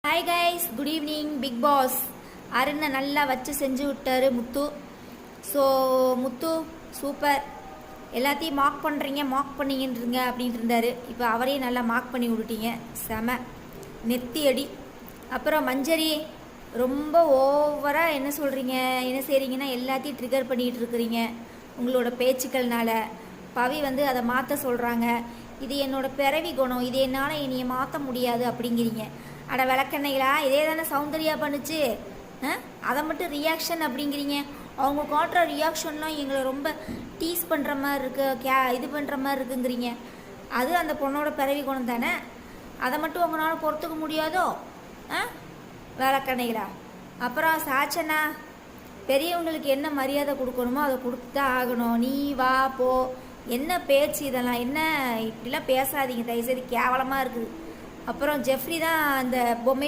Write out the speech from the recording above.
Hi guys, good evening. Bigg Boss அருணை நல்லா வச்சு செஞ்சு விட்டாரு முத்து. ஸோ முத்து சூப்பர், எல்லாத்தையும் மார்க் பண்ணுறீங்க மார்க் பண்ணிங்கன்றீங்க அப்படின்ட்டு இருந்தார். இப்போ அவரையும் நல்லா மார்க் பண்ணி விட்டுட்டீங்க, செம நெத்தி அடி. அப்புறம் மஞ்சரி ரொம்ப ஓவராக என்ன சொல்கிறீங்க, என்ன செய்கிறீங்கன்னா எல்லாத்தையும் ட்ரிகர் பண்ணிகிட்டு இருக்கிறீங்க உங்களோட பேச்சுக்கள்னால. பவி அதை மாற்ற சொல்கிறாங்க. இது என்னோட பிறவி குணம், இது என்னால் என்னையை மாற்ற முடியாது அப்படிங்கிறீங்க. அட விளக்கெண்ணைகளா, இதே தானே சௌந்தர்யா பண்ணுச்சு, அதை மட்டும் ரியாக்ஷன் அப்படிங்கிறீங்க. அவங்க காட்டுற ரியாக்ஷன்லாம் எங்களை ரொம்ப டீஸ் பண்ணுற மாதிரி இருக்கு, இது பண்ணுற மாதிரி இருக்குங்கிறீங்க. அது அந்த பொண்ணோட பிறவி குணம் தானே, அதை மட்டும் உங்களால் பொறுத்துக்க முடியாதோ விளக்கெண்ணைகளா? அப்புறம் சாச்சனா, பெரியவங்களுக்கு என்ன மரியாதை கொடுக்கணுமோ அதை கொடுத்துதான் ஆகணும். நீ வா போ, என்ன பேச்சு இதெல்லாம், என்ன இப்படிலாம் பேசாதீங்க தயவுசெய்து, கேவலமாக இருக்குது. அப்புறம் ஜெஃப்ரி தான் அந்த பொம்மை